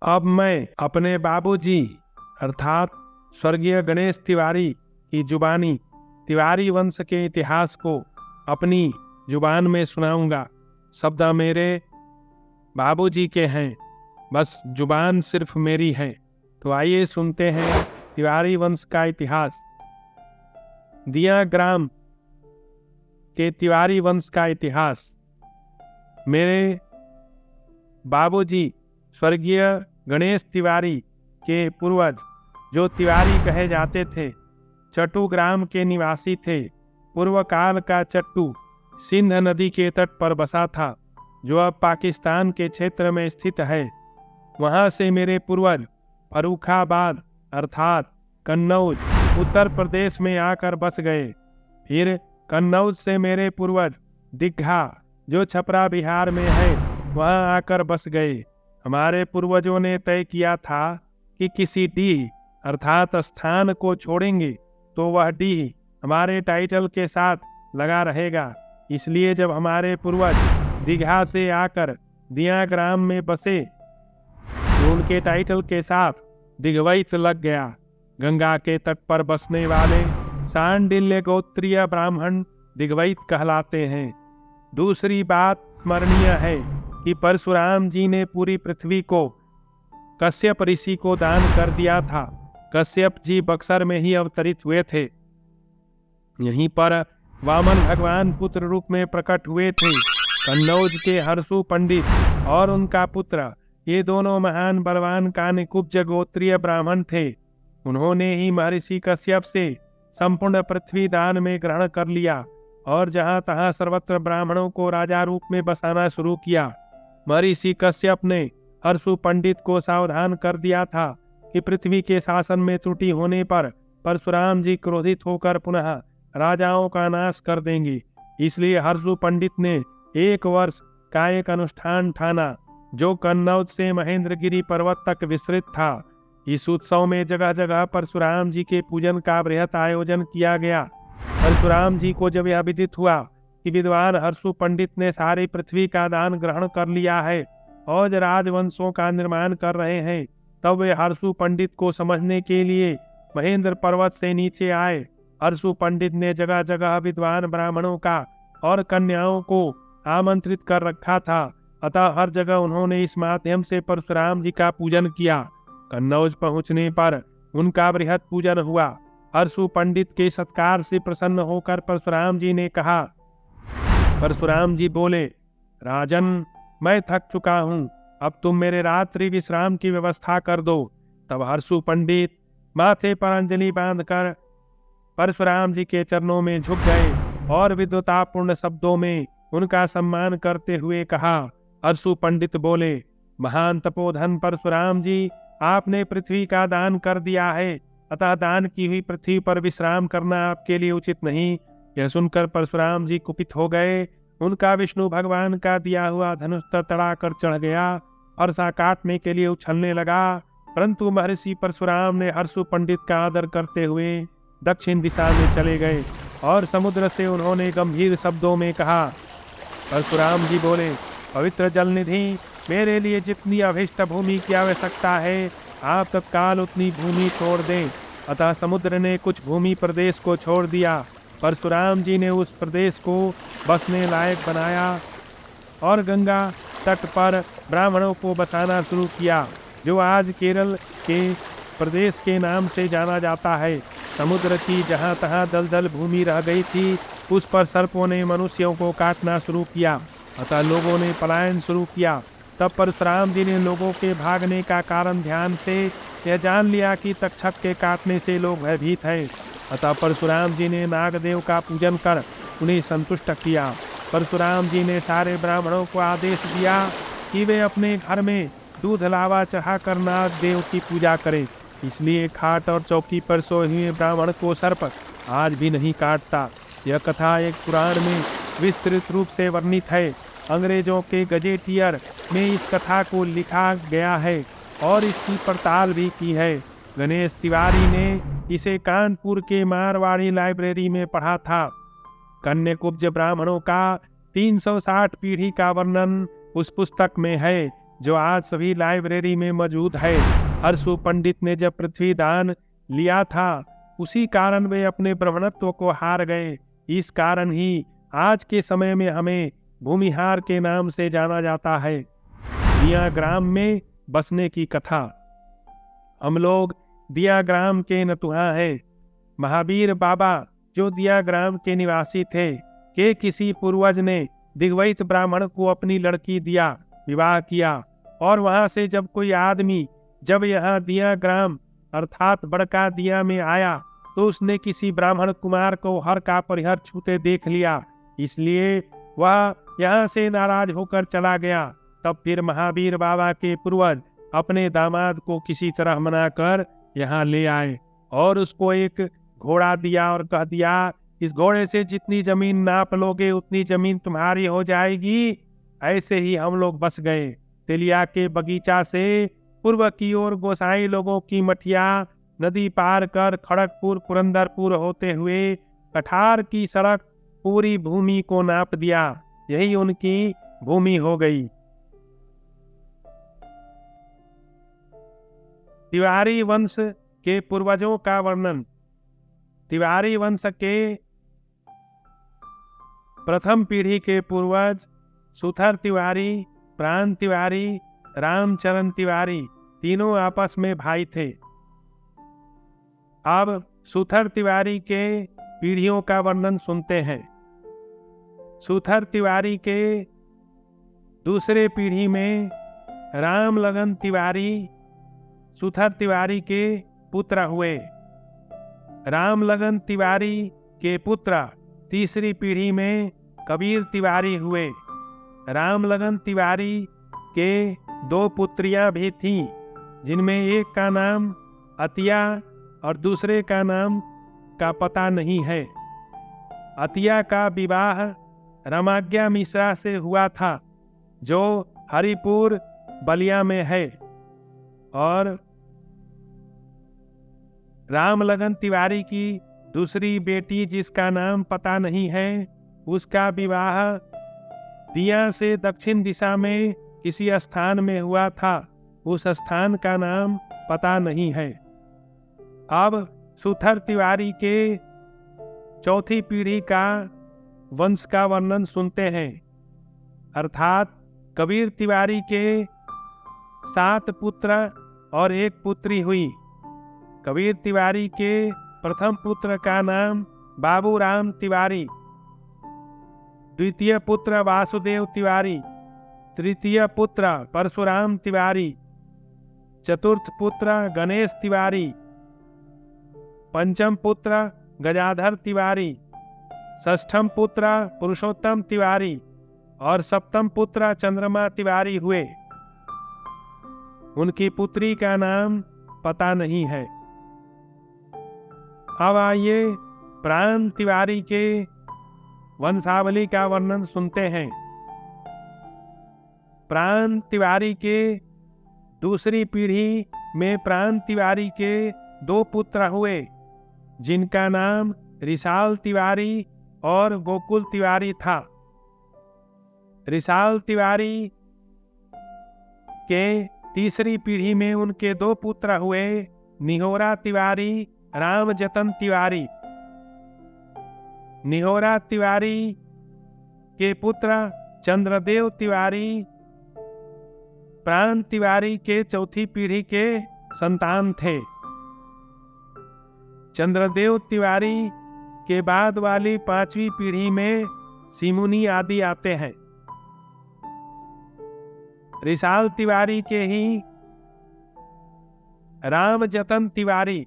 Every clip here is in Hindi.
अब मैं अपने बाबूजी अर्थात स्वर्गीय गणेश तिवारी की जुबानी तिवारी वंश के इतिहास को अपनी जुबान में सुनाऊंगा। शब्द मेरे बाबूजी के हैं, बस जुबान सिर्फ मेरी है। तो आइए सुनते हैं तिवारी वंश का इतिहास। दिया ग्राम के तिवारी वंश का इतिहास। मेरे बाबूजी स्वर्गीय गणेश तिवारी के पूर्वज जो तिवारी कहे जाते थे, चट्टू ग्राम के निवासी थे। पूर्व काल का चट्टू सिंध नदी के तट पर बसा था, जो अब पाकिस्तान के क्षेत्र में स्थित है। वहां से मेरे पूर्वज फर्रुखाबाद अर्थात कन्नौज उत्तर प्रदेश में आकर बस गए। फिर कन्नौज से मेरे पूर्वज दीघा जो छपरा बिहार में है वहां आकर बस गए। हमारे पूर्वजों ने तय किया था कि किसी डीह अर्थात स्थान को छोड़ेंगे तो वह डीह हमारे टाइटल के साथ लगा रहेगा। इसलिए जब हमारे पूर्वज दीघा से आकर दिया ग्राम में बसे तो उनके टाइटल के साथ दिग्वैत लग गया। गंगा के तट पर बसने वाले सांडिल्य गोत्रीय ब्राह्मण दिग्वैत कहलाते हैं। दूसरी बात स्मरणीय है कि परशुराम जी ने पूरी पृथ्वी को कश्यप ऋषि को दान कर दिया था। कश्यप जी बक्सर में ही अवतरित हुए थे। यहीं पर वामन भगवान पुत्र रूप में प्रकट हुए थे। कन्नौज के हर्षु पंडित और उनका पुत्र ये दोनों महान बलवान कान्यकुब्ज गोत्रीय ब्राह्मण थे। उन्होंने ही महर्षि कश्यप से संपूर्ण पृथ्वी दान में ग्रहण कर लिया और जहां तहां सर्वत्र ब्राह्मणों को राजा रूप में बसाना शुरू किया। महर्षि कश्यप ने हर्षु पंडित को सावधान कर दिया था कि पृथ्वी के शासन में त्रुटि होने पर परशुराम जी क्रोधित होकर पुनः राजाओं का नाश कर देंगे। इसलिए हर्षु पंडित ने 1 वर्ष का एक अनुष्ठान ठाना जो कन्नौज से महेंद्रगिरी पर्वत तक विस्तृत था। इस उत्सव में जगह जगह परशुराम जी के पूजन का बृहत आयोजन किया गया। परशुराम जी को जब यह विदित हुआ कि विद्वान हर्षु पंडित ने सारी पृथ्वी का दान ग्रहण कर लिया है और राजवंशों का निर्माण कर रहे हैं, तब वे हर्षु पंडित को समझने के लिए महेंद्र पर्वत से नीचे आए। हर्षु पंडित ने जगह जगह विद्वान ब्राह्मणों का और कन्याओं को आमंत्रित कर रखा था, अतः हर जगह उन्होंने इस माध्यम से परशुराम जी का पूजन किया। कन्नौज पहुंचने पर उनका बृहत पूजन हुआ। हर्षु पंडित के सत्कार से प्रसन्न होकर परशुराम जी ने कहा। परशुराम जी बोले, राजन, मैं थक चुका हूँ, अब तुम मेरे रात्रि विश्राम की व्यवस्था कर दो। तब हर्षु पंडित माथे पर अंजलि बांधकर परशुराम जी के चरणों में झुक गए और विद्वतापूर्ण शब्दों में उनका सम्मान करते हुए कहा। हर्षु पंडित बोले, महान तपोधन परशुराम जी, आपने पृथ्वी का दान कर दिया है, अतः दान की हुई पृथ्वी पर विश्राम करना आपके लिए उचित नहीं। यह सुनकर परशुराम जी कुपित हो गए। उनका विष्णु भगवान का दिया हुआ धनुष तड़ा कर चढ़ गया और सा काटने के लिए उछलने लगा। परंतु महर्षि परशुराम ने हर्षु पंडित का आदर करते हुए दक्षिण दिशा में चले गए और समुद्र से उन्होंने गंभीर शब्दों में कहा। परशुराम जी बोले, पवित्र जल निधि, मेरे लिए जितनी अभिष्ट भूमि की आवश्यकता है आप तत्काल उतनी भूमि छोड़ दें। अतः समुद्र ने कुछ भूमि प्रदेश को छोड़ दिया। परशुराम जी ने उस प्रदेश को बसने लायक बनाया और गंगा तट पर ब्राह्मणों को बसाना शुरू किया, जो आज केरल के प्रदेश के नाम से जाना जाता है। समुद्र की जहाँ तहाँ दलदल भूमि रह गई थी, उस पर सर्पों ने मनुष्यों को काटना शुरू किया, अतः लोगों ने पलायन शुरू किया। तब परशुराम जी ने लोगों के भागने का कारण ध्यान से यह जान लिया कि तक्षक के काटने से लोग भयभीत हैं। अतः परशुराम जी ने नागदेव का पूजन कर उन्हें संतुष्ट किया। परशुराम जी ने सारे ब्राह्मणों को आदेश दिया कि वे अपने घर में दूध लावा चढ़ाकर नागदेव की पूजा करें। इसलिए खाट और चौकी पर सोए हुए ब्राह्मण को सर्प आज भी नहीं काटता। यह कथा एक पुराण में विस्तृत रूप से वर्णित है। अंग्रेजों के गजेटियर में इस कथा को लिखा गया है और इसकी पड़ताल भी की है। गणेश तिवारी ने इसे कानपुर के मारवाड़ी लाइब्रेरी में पढ़ा था। कन्याकुब्ज ब्राह्मणों का 360 पीढ़ी का वर्णन उस पुस्तक में है। जो आज सभी लाइब्रेरी में मौजूद है। हर्षु पंडित ने जब पृथ्वी दान लिया था, उसी कारण वे अपने ब्राह्मणत्व को हार गए। इस कारण ही आज के समय में हमें भूमिहार के नाम से जाना जाता है। दिया ग्राम में बसने की कथा। हम लोग दिया ग्राम के नतुहा हैं। महावीर बाबा जो दिया ग्राम के निवासी थे, के किसी पूर्वज ने दिग्वैत ब्राह्मण को अपनी लड़की दिया, विवाह किया, और वहां से जब कोई आदमी जब यहाँ दिया ग्राम अर्थात बड़का दिया में आया, तो उसने किसी ब्राह्मण कुमार को हर का परिहर छूते देख लिया, इसलिए वह यहाँ से नाराज होकर चला गया। तब फिर महावीर बाबा के पूर्वज अपने दामाद को किसी तरह मनाकर यहाँ ले आए और उसको एक घोड़ा दिया और कह दिया, इस घोड़े से जितनी जमीन नाप लोगे उतनी जमीन तुम्हारी हो जाएगी। ऐसे ही हम लोग बस गए। तेलिया के बगीचा से पूर्व की ओर गोसाई लोगों की मठिया नदी पार कर खड़गपुर पुरंदरपुर होते हुए कठार की सड़क पूरी भूमि को नाप दिया। यही उनकी भूमि हो गई। तिवारी वंश के पूर्वजों का वर्णन। तिवारी वंश के प्रथम पीढ़ी के पूर्वज सुथर तिवारी, प्राण तिवारी, रामचरण तिवारी तीनों आपस में भाई थे। अब सुथर तिवारी के पीढ़ियों का वर्णन सुनते हैं। सुथर तिवारी के दूसरे पीढ़ी में रामलगन तिवारी सुथर तिवारी के पुत्र हुए। रामलगन तिवारी के पुत्र तीसरी पीढ़ी में कबीर तिवारी हुए। रामलगन तिवारी के दो पुत्रियां भी थीं, जिनमें एक का नाम अतिया और दूसरे का नाम का पता नहीं है। अतिया का विवाह रमाज्ञा मिश्रा से हुआ था, जो हरिपुर बलिया में है, और रामलगन तिवारी की दूसरी बेटी जिसका नाम पता नहीं है, उसका विवाह दिया से दक्षिण दिशा में किसी स्थान में हुआ था। उस स्थान का नाम पता नहीं है। अब सुथर तिवारी के चौथी पीढ़ी का वंश का वर्णन सुनते हैं। अर्थात कबीर तिवारी के 7 पुत्र और 1 पुत्री हुई। कबीर तिवारी के प्रथम पुत्र का नाम बाबूराम तिवारी, द्वितीय पुत्र वासुदेव तिवारी, तृतीय पुत्र परशुराम तिवारी, चतुर्थ पुत्र गणेश तिवारी, पंचम पुत्र गजाधर तिवारी, षष्ठम पुत्र पुरुषोत्तम तिवारी और सप्तम पुत्र चंद्रमा तिवारी हुए। उनकी पुत्री का नाम पता नहीं है। अब आइए प्राण तिवारी के वंशावली का वर्णन सुनते हैं। प्राण तिवारी के दूसरी पीढ़ी में प्राण तिवारी के 2 पुत्र हुए, जिनका नाम रिसाल तिवारी और गोकुल तिवारी था। रिसाल तिवारी के तीसरी पीढ़ी में उनके 2 पुत्र हुए, निहोरा तिवारी, रामजतन तिवारी। निहोरा तिवारी के पुत्र चंद्रदेव तिवारी प्राण तिवारी के चौथी पीढ़ी के संतान थे। चंद्रदेव तिवारी के बाद वाली 5वीं पीढ़ी में सिमुनी आदि आते हैं। रिसाल तिवारी के ही रामजतन तिवारी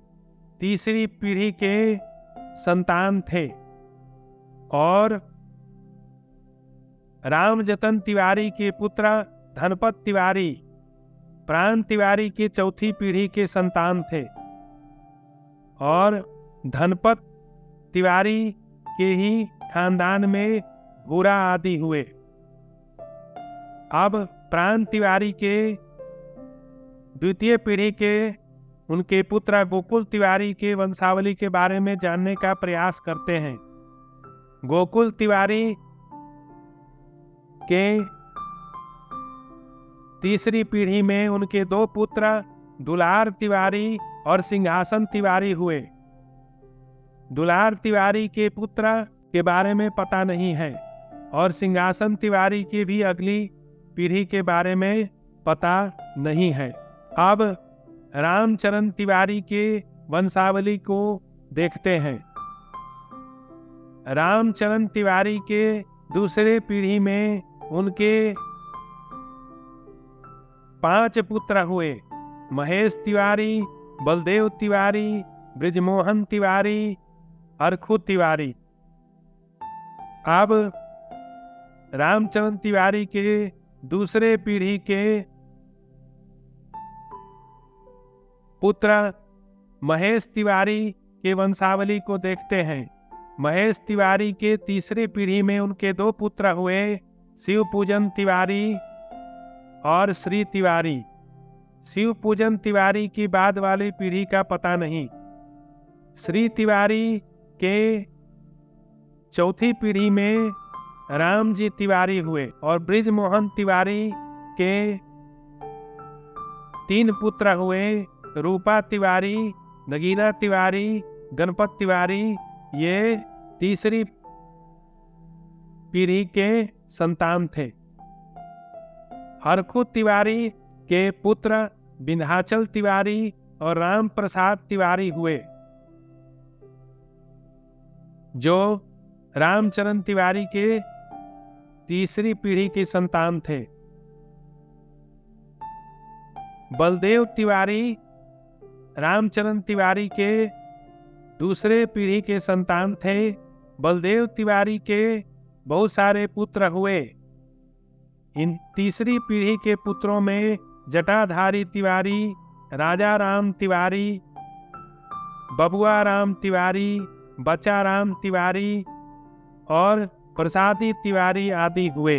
तीसरी पीढ़ी के संतान थे और रामजतन तिवारी के पुत्र धनपत तिवारी प्राण तिवारी के चौथी पीढ़ी के संतान थे और धनपत तिवारी के ही खानदान में भूरा आदि हुए। अब प्राण तिवारी के द्वितीय पीढ़ी के उनके पुत्र गोकुल तिवारी के वंशावली के बारे में जानने का प्रयास करते हैं। गोकुल तिवारी के तीसरी पीढ़ी में उनके 2 पुत्र दुलार तिवारी और सिंहासन तिवारी हुए। दुलार तिवारी के पुत्र के बारे में पता नहीं है और सिंहासन तिवारी की भी अगली पीढ़ी के बारे में पता नहीं है। अब रामचरण तिवारी के वंशावली को देखते हैं। रामचरण तिवारी के दूसरे पीढ़ी में उनके 5 पुत्र हुए। महेश तिवारी, बलदेव तिवारी, ब्रिजमोहन तिवारी, अरखू तिवारी। अब रामचरण तिवारी के दूसरे पीढ़ी के पुत्र महेश तिवारी के वंशावली को देखते हैं। महेश तिवारी के तीसरी पीढ़ी में उनके 2 पुत्र हुए, शिवपूजन तिवारी और श्री तिवारी। शिवपूजन तिवारी की बाद वाली पीढ़ी का पता नहीं। श्री तिवारी के चौथी पीढ़ी में रामजी तिवारी हुए और ब्रिजमोहन तिवारी के 3 पुत्र हुए, रूपा तिवारी, नगीना तिवारी, गणपत तिवारी। ये तीसरी पीढ़ी के संतान थे। हरखू तिवारी के पुत्र विंध्याचल तिवारी और राम प्रसाद तिवारी हुए, जो रामचरण तिवारी के तीसरी पीढ़ी के संतान थे। बलदेव तिवारी रामचरण तिवारी के दूसरे पीढ़ी के संतान थे। बलदेव तिवारी के बहुत सारे पुत्र हुए। इन तीसरी पीढ़ी के पुत्रों में जटाधारी तिवारी, राजा राम तिवारी, बबुआ राम तिवारी, बचा राम तिवारी और प्रसादी तिवारी आदि हुए।